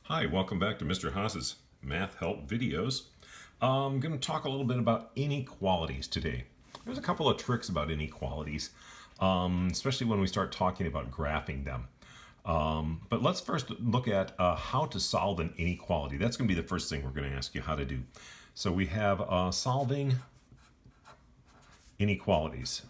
Hi, welcome back to Mr. Haas's Math Help videos. I'm going to talk a little bit about inequalities today. There's a couple of tricks about inequalities, especially when we start talking about graphing them. But let's first look at how to solve an inequality. That's going to be the first thing we're going to ask you how to do. So we have solving inequalities.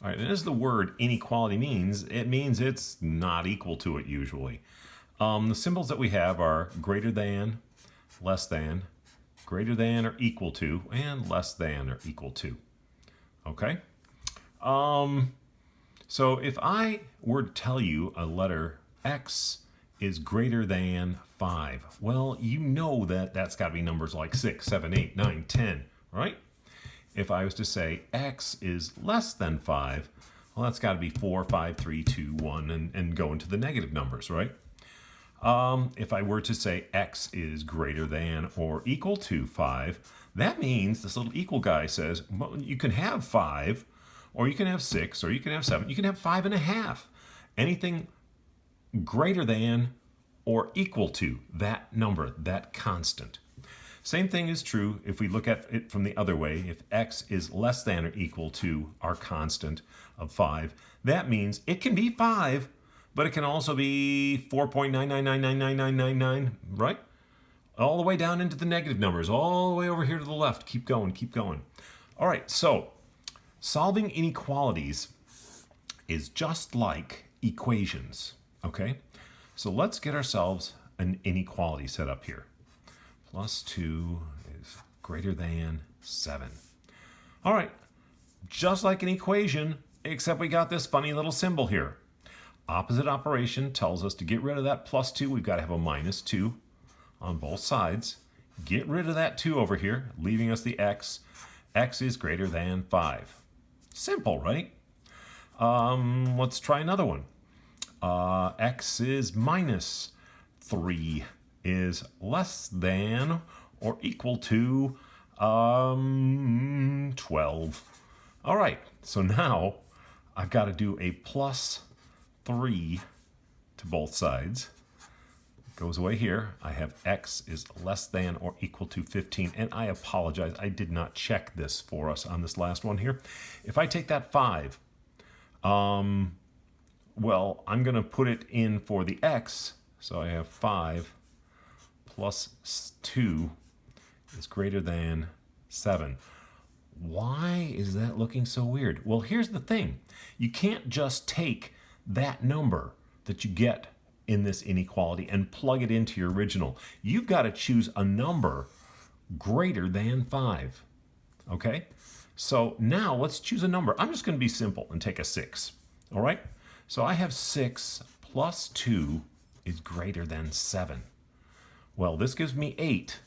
All right, and as the word inequality means, it means it's not equal to it usually. The symbols that we have are greater than, less than, greater than or equal to, and less than or equal to. Okay? So if I were to tell you a letter X is greater than 5, well, you know that that's got to be numbers like 6, 7, 8, 9, 10, right? If I was to say X is less than 5, well, that's got to be 4, 5, 3, 2, 1, and go into the negative numbers, right? If I were to say X is greater than or equal to 5, that means this little equal guy says, well, you can have 5, or you can have 6, or you can have 7, you can have 5.5. Anything greater than or equal to that number, that constant. Same thing is true if we look at it from the other way. If X is less than or equal to our constant of 5, that means it can be 5, but it can also be 4.9999999, right? All the way down into the negative numbers, all the way over here to the left. Keep going, keep going. All right, so solving inequalities is just like equations, okay? So let's get ourselves an inequality set up here. Plus 2 is greater than 7. All right, just like an equation, except we got this funny little symbol here. Opposite operation tells us to get rid of that plus 2. We've got to have a minus 2 on both sides. Get rid of that 2 over here, leaving us the x. X is greater than 5. Simple, right? Let's try another one. X is minus 3 is less than or equal to 12. All right, so now I've got to do a plus 3 to both sides. It goes away here. I have X is less than or equal to 15, and I apologize, I did not check this for us on this last one here. If I take that 5, well, I'm going to put it in for the X, so I have 5 plus 2 is greater than 7. Why is that looking so weird? Well, here's the thing. You can't just take that number that you get in this inequality and plug it into your original. You've got to choose a number greater than 5. Okay? So now let's choose a number. I'm just going to be simple and take a 6. All right? So I have 6 plus 2 is greater than 7. Well, this gives me 8,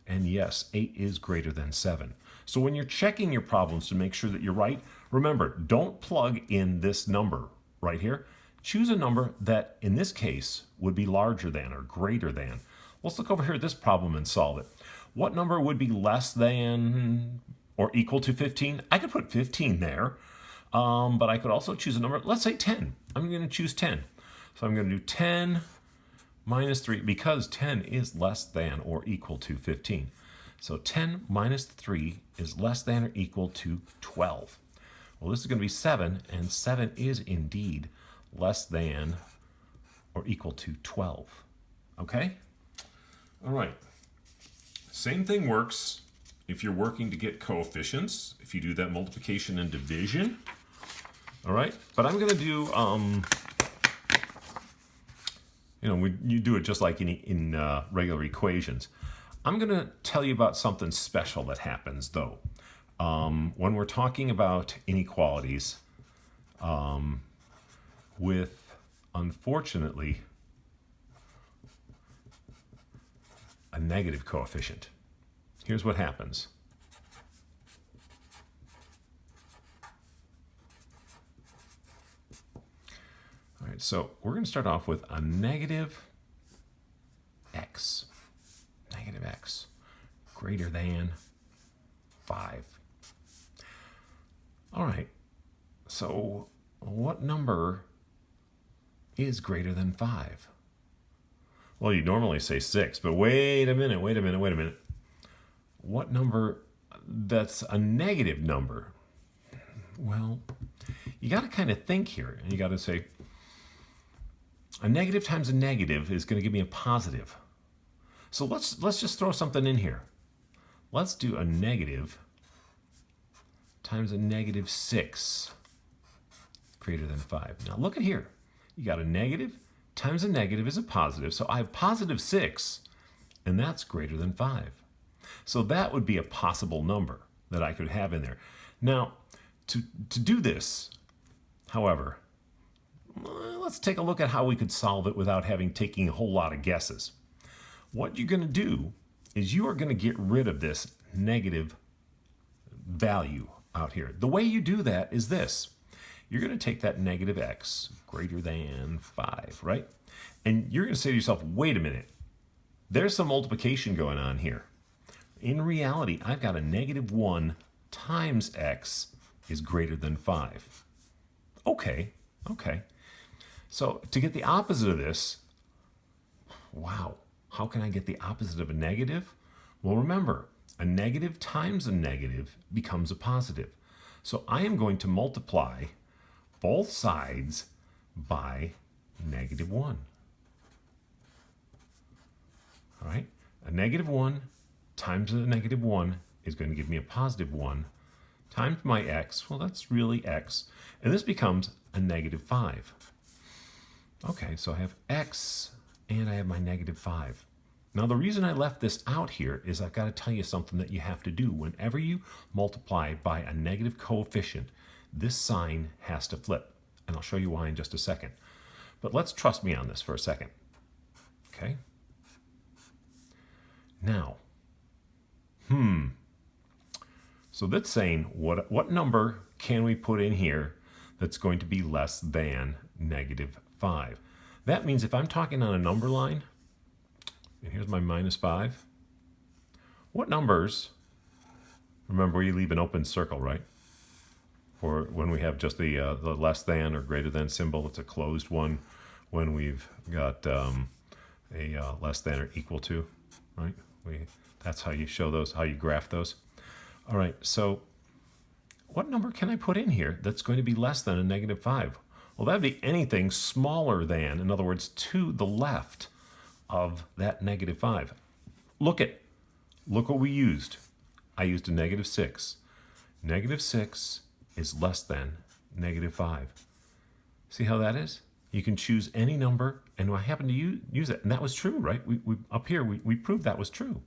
and yes, 8 is greater than 7. So when you're checking your problems to make sure that you're right, remember, don't plug in this number right here. Choose a number that, in this case, would be larger than or greater than. Let's look over here at this problem and solve it. What number would be less than or equal to 15? I could put 15 there, but I could also choose a number, let's say 10. I'm going to choose 10. So I'm going to do 10 minus 3, because 10 is less than or equal to 15. So 10 minus 3 is less than or equal to 12. Well, this is going to be 7, and 7 is indeed less than or equal to 12. Okay? All right. Same thing works if you're working to get coefficients, if you do that multiplication and division. All right? But I'm going to do... you do it just like in regular equations. I'm going to tell you about something special that happens, though. When we're talking about inequalities with, unfortunately, a negative coefficient. Here's what happens. All right, so we're going to start off with a negative x. Negative x greater than 5. All right, so what number is greater than 5? Well, you normally say 6, but wait a minute. What number that's a negative number? Well, you got to kind of think here, and you got to say, a negative times a negative is going to give me a positive. So let's just throw something in here. Let's do a negative times a negative 6 greater than 5. Now look at here. You got a negative times a negative is a positive. So I have positive 6, and that's greater than 5. So that would be a possible number that I could have in there. Now, to do this, however, let's take a look at how we could solve it without taking a whole lot of guesses. What you're going to do is you are going to get rid of this negative value out here. The way you do that is this. You're going to take that negative x greater than 5, right? And you're going to say to yourself, wait a minute. There's some multiplication going on here. In reality, I've got a negative 1 times x is greater than 5. Okay. So to get the opposite of this, wow, how can I get the opposite of a negative? Well, remember, a negative times a negative becomes a positive. So I am going to multiply both sides by negative 1. All right, a negative 1 times a negative 1 is going to give me a positive 1 times my x. Well, that's really x. And this becomes a negative 5. Okay, so I have x and I have my negative 5. Now, the reason I left this out here is I've got to tell you something that you have to do. Whenever you multiply by a negative coefficient, this sign has to flip. And I'll show you why in just a second. But let's trust me on this for a second. Okay? Now, so that's saying what number can we put in here that's going to be less than negative 5? That means if I'm talking on a number line, and here's my minus 5, what numbers, remember we leave an open circle, right? For when we have just the less than or greater than symbol, it's a closed one. When we've got a less than or equal to, right? That's how you show those, how you graph those. All right, so what number can I put in here that's going to be less than a negative 5? Well, that would be anything smaller than, in other words, to the left of that negative 5. Look what we used. I used a negative 6. Negative 6 is less than negative 5. See how that is? You can choose any number, and I happen to use it. And that was true, right? We up here, we proved that was true.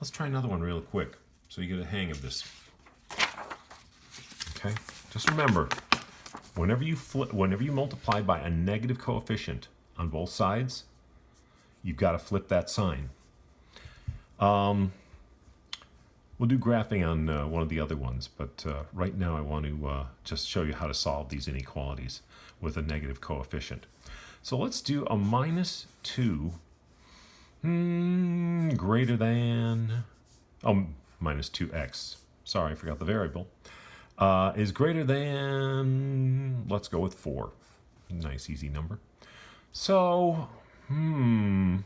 Let's try another one real quick so you get a hang of this. Okay? Just remember, whenever you multiply by a negative coefficient on both sides, you've got to flip that sign. We'll do graphing on one of the other ones, but right now I want to just show you how to solve these inequalities with a negative coefficient. So let's do a minus 2 greater than, minus 2x. Sorry, I forgot the variable. Is greater than, let's go with 4. Nice, easy number. So, minus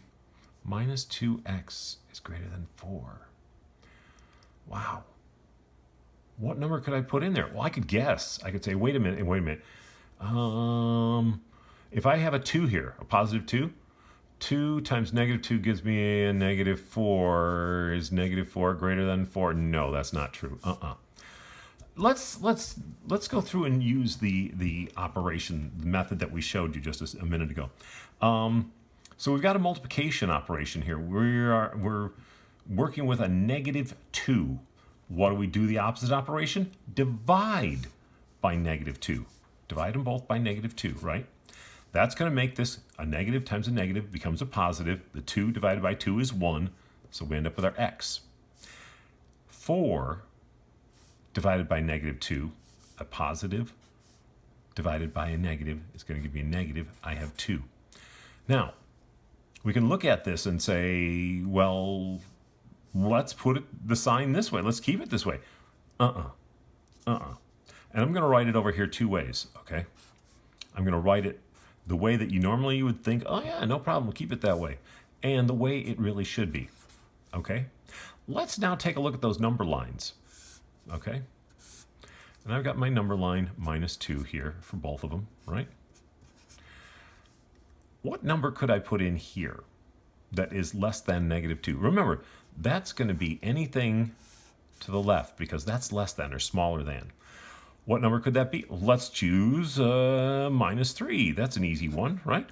2x is greater than 4. Wow. What number could I put in there? Well, I could guess. I could say, wait a minute. If I have a 2 here, a positive 2, 2 times negative 2 gives me a negative 4. Is negative 4 greater than 4? No, that's not true. Let's go through and use the operation, the method that we showed you just a minute ago. So we've got a multiplication operation here. We're working with a negative 2. What do we do the opposite operation? Divide by negative 2. Divide them both by negative 2, right? That's going to make this a negative times a negative becomes a positive. The 2 divided by 2 is 1, so we end up with our x. 4 divided by negative 2, a positive divided by a negative is going to give me a negative. I have 2. Now, we can look at this and say, well, let's put the sign this way. Let's keep it this way. And I'm going to write it over here 2 ways, okay? I'm going to write it the way that you normally would think, oh yeah, no problem, we'll keep it that way, and the way it really should be. Okay? Let's now take a look at those number lines. Okay? And I've got my number line -2 here for both of them, right? What number could I put in here that is less than -2? Remember, that's going to be anything to the left because that's less than or smaller than. What number could that be? Let's choose -3. That's an easy one, right?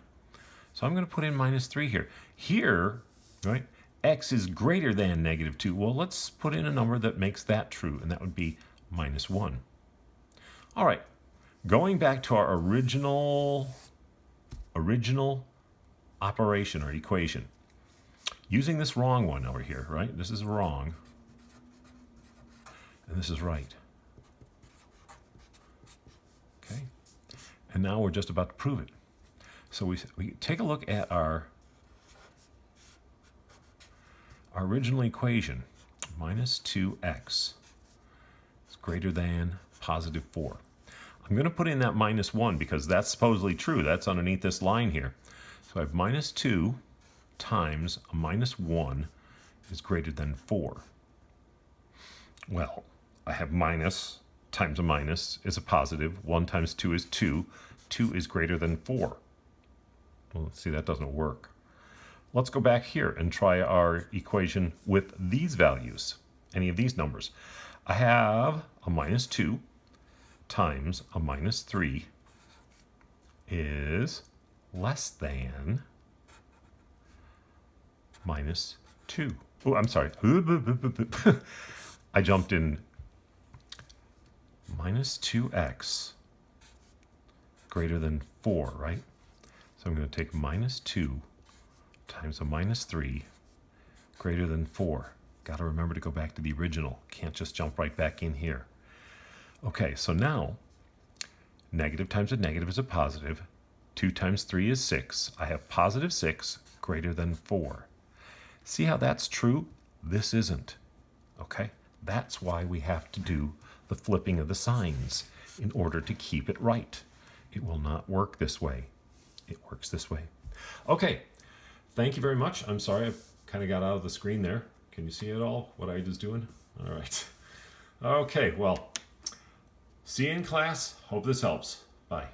So I'm going to put in -3 here. Here, right, x is greater than -2. Well, let's put in a number that makes that true, and that would be -1. All right, going back to our original operation or equation. Using this wrong one over here, right? This is wrong, and this is right. Okay, and now we're just about to prove it. So we take a look at our original equation. -2x is greater than +4. I'm going to put in that -1 because that's supposedly true. That's underneath this line here. So I have -2 times a -1 is greater than 4. Well, I have minus times a minus is a positive. 1 times 2 is 2. 2 is greater than 4. Well, let's see, that doesn't work. Let's go back here and try our equation with these values, any of these numbers. I have a -2 times a -3 is less than -2. Oh, I'm sorry. I jumped in. -2x greater than 4, right? So I'm going to take -2 times a -3 greater than 4. Got to remember to go back to the original. Can't just jump right back in here. Okay, so now negative times a negative is a positive. 2 times 3 is 6. I have +6 greater than 4. See how that's true? This isn't. Okay? That's why we have to do the flipping of the signs in order to keep it right. It will not work this way. It works this way. Okay, thank you very much. I'm sorry, I kind of got out of the screen there. Can you see it all, what I was doing? All right. Okay, well, see you in class. Hope this helps. Bye.